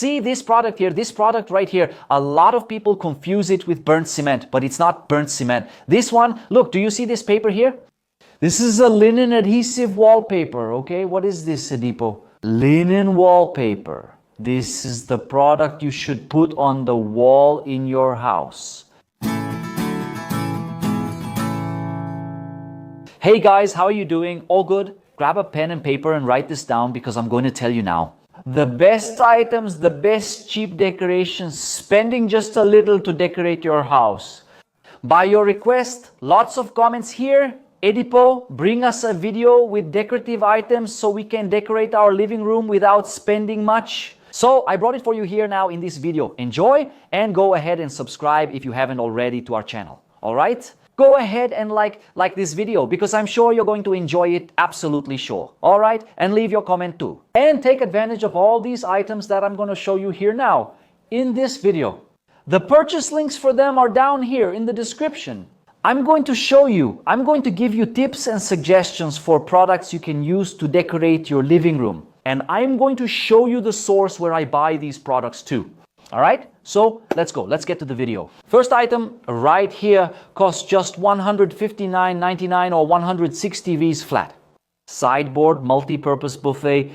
See this product here, this product right here. A lot of people confuse it with burnt cement, but it's not burnt cement. This one, look, do you see this paper here? This is a linen adhesive wallpaper, okay? What is this, Adipo? Linen wallpaper. This is the product you should put on the wall in your house. Hey guys, how are you doing? All good? Grab a pen and paper and write this down because I'm going to tell you now. The best items, the best cheap decorations, spending just a little to decorate your house. By your request, lots of comments here. Edipo, bring us a video with decorative items so we can decorate our living room without spending much. So I brought it for you here now in this video. Enjoy and go ahead and subscribe if you haven't already to our channel. All right? Go ahead and like this video because I'm sure you're going to enjoy it, absolutely sure. All right? And leave your comment too. And take advantage of all these items that I'm going to show you here now in this video. The purchase links for them are down here in the description. I'm going to give you tips and suggestions for products you can use to decorate your living room. And I'm going to show you the source where I buy these products too. All right, so let's go. Let's get to the video. First item right here costs just $159.99 or 160 Vs flat. Sideboard, multi-purpose buffet,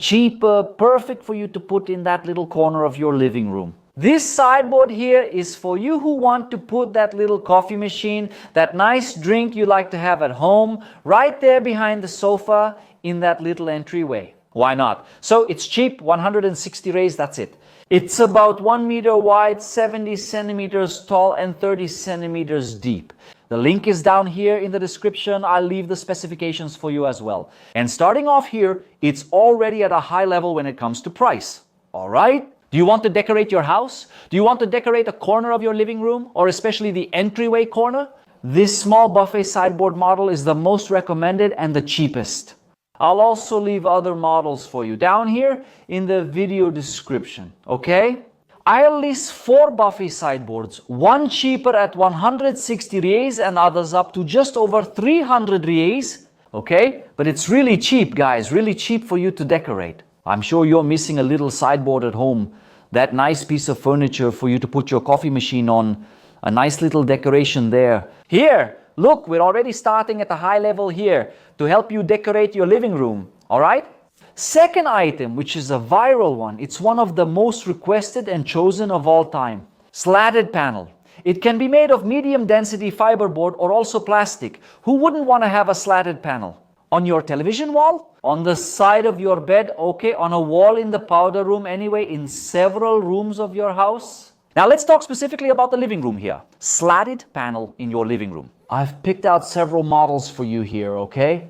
cheap, perfect for you to put in that little corner of your living room. This sideboard here is for you who want to put that little coffee machine, that nice drink you like to have at home, right there behind the sofa in that little entryway. Why not? So it's cheap, 160 rays, that's it. It's about 1 meter wide, 70 centimeters tall, and 30 centimeters deep. The link is down here in the description. I'll leave the specifications for you as well. And starting off here, it's already at a high level when it comes to price. All right? Do you want to decorate your house? Do you want to decorate a corner of your living room, or especially the entryway corner? This small buffet sideboard model is the most recommended and the cheapest. I'll also leave other models for you down here in the video description, okay? I'll list 4 buffet sideboards, one cheaper at 160 reais and others up to just over 300 reais, okay? But it's really cheap, guys, really cheap for you to decorate. I'm sure you're missing a little sideboard at home, that nice piece of furniture for you to put your coffee machine on, a nice little decoration there. Here! Look, we're already starting at a high level here to help you decorate your living room, all right? Second item, which is a viral one, it's one of the most requested and chosen of all time. Slatted panel. It can be made of medium density fiberboard or also plastic. Who wouldn't want to have a slatted panel? On your television wall? On the side of your bed? Okay, on a wall in the powder room anyway, in several rooms of your house? Now let's talk specifically about the living room here. Slatted panel in your living room. I've picked out several models for you here, okay?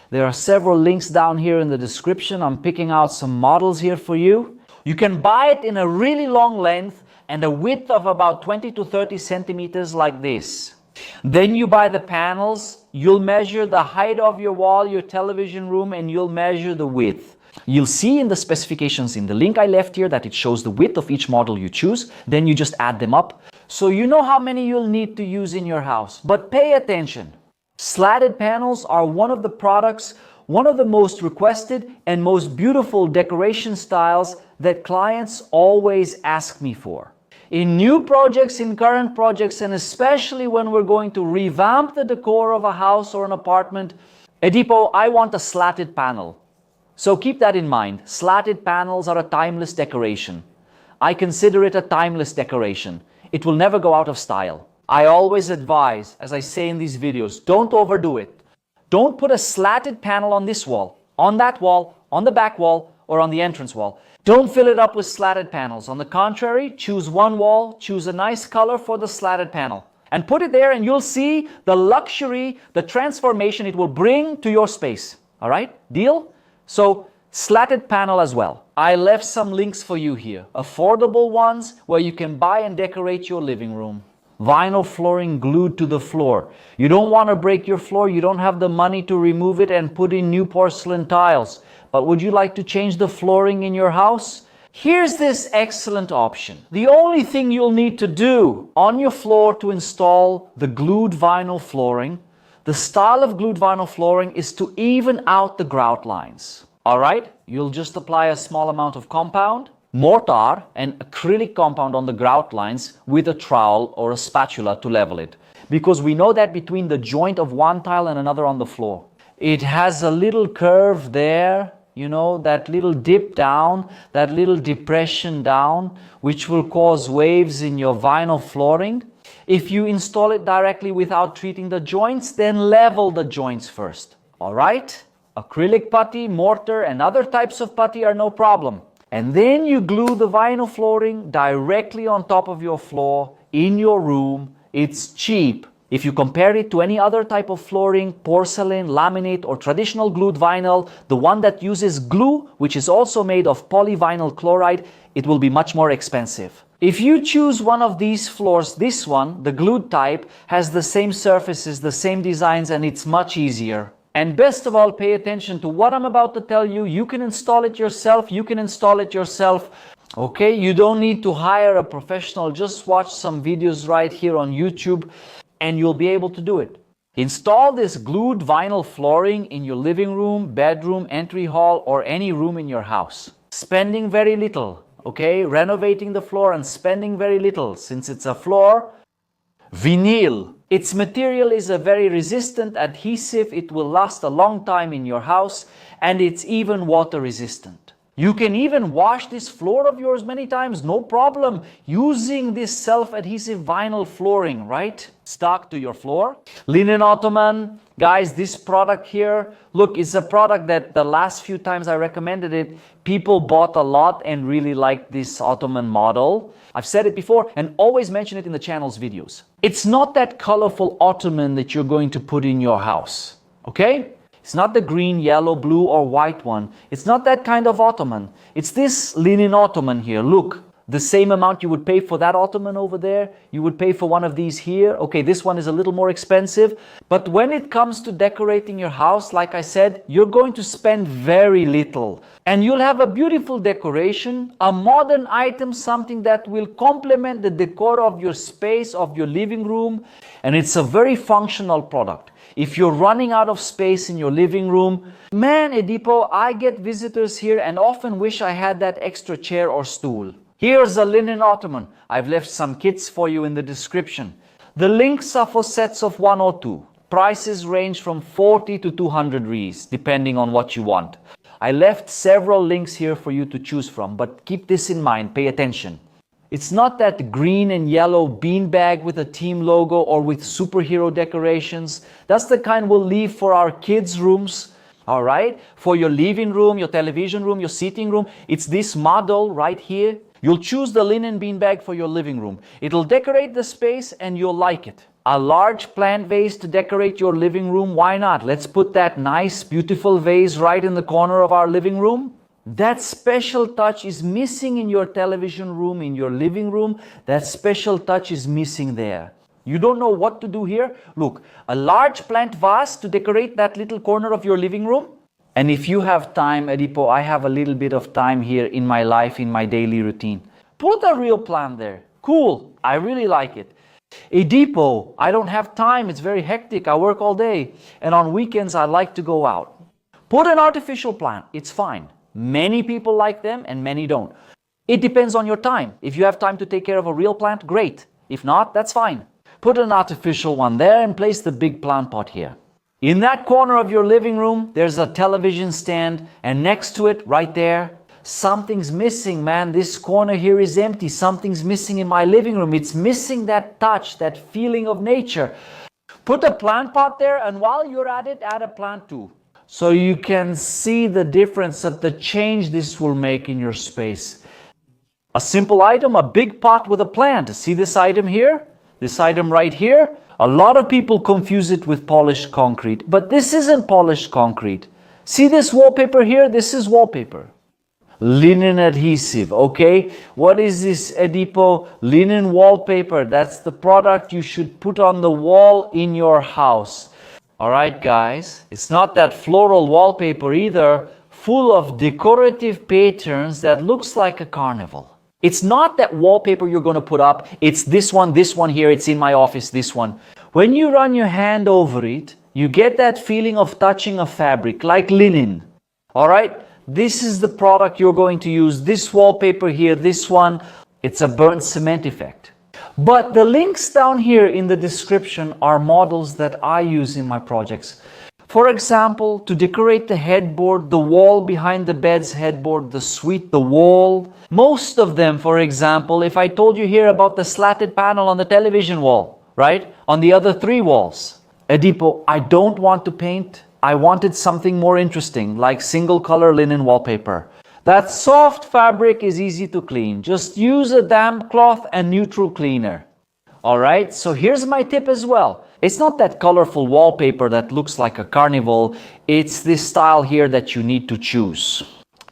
There are several links down here in the description. I'm picking out some models here for you. You can buy it in a really long length and a width of about 20 to 30 centimeters like this. Then you buy the panels, you'll measure the height of your wall, your television room, and you'll measure the width. You'll see in the specifications in the link I left here that it shows the width of each model you choose. Then you just add them up. So you know how many you'll need to use in your house. But pay attention. Slatted panels are one of the products, one of the most requested and most beautiful decoration styles that clients always ask me for. In new projects, in current projects, and especially when we're going to revamp the decor of a house or an apartment, Edipo, I want a slatted panel. So keep that in mind. Slatted panels are a timeless decoration. I consider it a timeless decoration. It will never go out of style. I always advise, as I say in these videos, don't overdo it. Don't put a slatted panel on this wall, on that wall, on the back wall, or on the entrance wall. Don't fill it up with slatted panels. On the contrary, choose one wall, choose a nice color for the slatted panel, and put it there and you'll see the luxury, the transformation it will bring to your space. All right? Deal? So, slatted panel as well. I left some links for you here. Affordable ones where you can buy and decorate your living room. Vinyl flooring glued to the floor. You don't want to break your floor. You don't have the money to remove it and put in new porcelain tiles. But would you like to change the flooring in your house? Here's this excellent option. The only thing you'll need to do on your floor to install the glued vinyl flooring, the style of glued vinyl flooring is to even out the grout lines. All right? You'll just apply a small amount of compound, mortar and acrylic compound on the grout lines with a trowel or a spatula to level it. Because we know that between the joint of one tile and another on the floor, it has a little curve there, you know, that little dip down, that little depression down, which will cause waves in your vinyl flooring. If you install it directly without treating the joints, then level the joints first. All right? Acrylic putty, mortar, and other types of putty are no problem. And then you glue the vinyl flooring directly on top of your floor in your room. It's cheap. If you compare it to any other type of flooring, porcelain, laminate, or traditional glued vinyl, the one that uses glue, which is also made of polyvinyl chloride, it will be much more expensive. If you choose one of these floors, this one, the glued type, has the same surfaces, the same designs, and it's much easier. And best of all, pay attention to what I'm about to tell you. You can install it yourself. Okay, you don't need to hire a professional. Just watch some videos right here on YouTube and you'll be able to do it. Install this glued vinyl flooring in your living room, bedroom, entry hall, or any room in your house. Spending very little, okay? Renovating the floor and spending very little. Since it's a floor, vinyl. Its material is a very resistant adhesive. It will last a long time in your house, and it's even water resistant. You can even wash this floor of yours many times, no problem, using this self-adhesive vinyl flooring, right? Stuck to your floor. Linen Ottoman. Guys, this product here, look, it's a product that the last few times I recommended it, people bought a lot and really liked this Ottoman model. I've said it before and always mention it in the channel's videos. It's not that colorful Ottoman that you're going to put in your house, okay? It's not the green, yellow, blue, or white one. It's not that kind of Ottoman. It's this linen Ottoman here. Look, the same amount you would pay for that Ottoman over there, you would pay for one of these here. Okay, this one is a little more expensive. But when it comes to decorating your house, like I said, you're going to spend very little. And you'll have a beautiful decoration, a modern item, something that will complement the decor of your space, of your living room. And it's a very functional product. If you're running out of space in your living room, man, Edipo, I get visitors here and often wish I had that extra chair or stool. Here's a linen Ottoman. I've left some kits for you in the description. The links are for sets of 1 or 2. Prices range from 40 to 200 Rs, depending on what you want. I left several links here for you to choose from, but keep this in mind, pay attention. It's not that green and yellow beanbag with a team logo or with superhero decorations. That's the kind we'll leave for our kids' rooms, all right? For your living room, your television room, your sitting room, it's this model right here. You'll choose the linen beanbag for your living room. It'll decorate the space and you'll like it. A large plant vase to decorate your living room, why not? Let's put that nice, beautiful vase right in the corner of our living room. That special touch is missing in your television room, in your living room. That special touch is missing there. You don't know what to do here? Look, a large plant vase to decorate that little corner of your living room. And if you have time, Edipo, I have a little bit of time here in my life, in my daily routine. Put a real plant there. Cool. I really like it. Edipo, I don't have time. It's very hectic. I work all day. And on weekends, I like to go out. Put an artificial plant. It's fine. Many people like them and many don't. It depends on your time. If you have time to take care of a real plant, great. If not, that's fine. Put an artificial one there and place the big plant pot here. In that corner of your living room, there's a television stand, and next to it, right there, something's missing, man. This corner here is empty. Something's missing in my living room. It's missing that touch, that feeling of nature. Put a plant pot there, and while you're at it, add a plant too. So you can see the difference, that the change this will make in your space. A simple item, a big pot with a plant. See this item here? This item right here? A lot of people confuse it with polished concrete, but this isn't polished concrete. See this wallpaper here? This is wallpaper. Linen adhesive, okay? What is this, Edipo? Linen wallpaper. That's the product you should put on the wall in your house. All right, guys, it's not that floral wallpaper either, full of decorative patterns that looks like a carnival. It's not that wallpaper you're going to put up. It's this one here. It's in my office, this one. When you run your hand over it, you get that feeling of touching a fabric, like linen. All right? This is the product you're going to use. This wallpaper here, this one, it's a burnt cement effect. But the links down here in the description are models that I use in my projects. For example, to decorate the headboard, the wall behind the bed's headboard, the suite, the wall. Most of them, for example, if I told you here about the slatted panel on the television wall, right? On the other 3 walls. Edipo, I don't want to paint. I wanted something more interesting, like single color linen wallpaper. That soft fabric is easy to clean. Just use a damp cloth and neutral cleaner. Alright, so here's my tip as well. It's not that colorful wallpaper that looks like a carnival. It's this style here that you need to choose.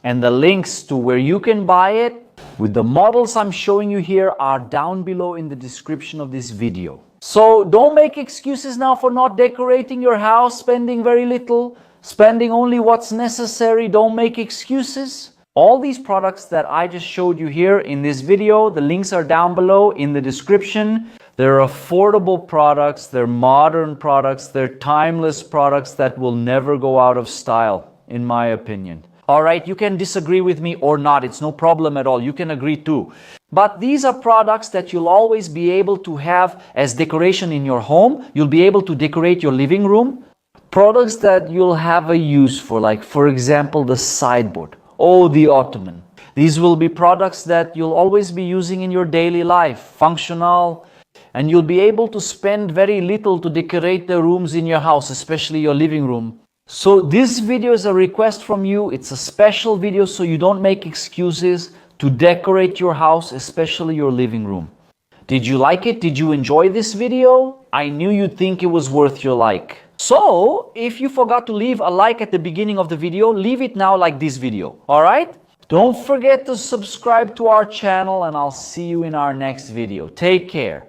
And the links to where you can buy it with the models I'm showing you here are down below in the description of this video. So don't make excuses now for not decorating your house, spending very little, spending only what's necessary. Don't make excuses. All these products that I just showed you here in this video, the links are down below in the description. They're affordable products, they're modern products, they're timeless products that will never go out of style, in my opinion. Alright, you can disagree with me or not, it's no problem at all, you can agree too. But these are products that you'll always be able to have as decoration in your home. You'll be able to decorate your living room. Products that you'll have a use for, like for example the sideboard. Oh, the Ottoman. These will be products that you'll always be using in your daily life, functional, and you'll be able to spend very little to decorate the rooms in your house, especially your living room. So this video is a request from you. It's a special video so you don't make excuses to decorate your house, especially your living room. Did you like it? Did you enjoy this video? I knew you'd think it was worth your like. So, if you forgot to leave a like at the beginning of the video, leave it now like this video, alright? Don't forget to subscribe to our channel and I'll see you in our next video. Take care.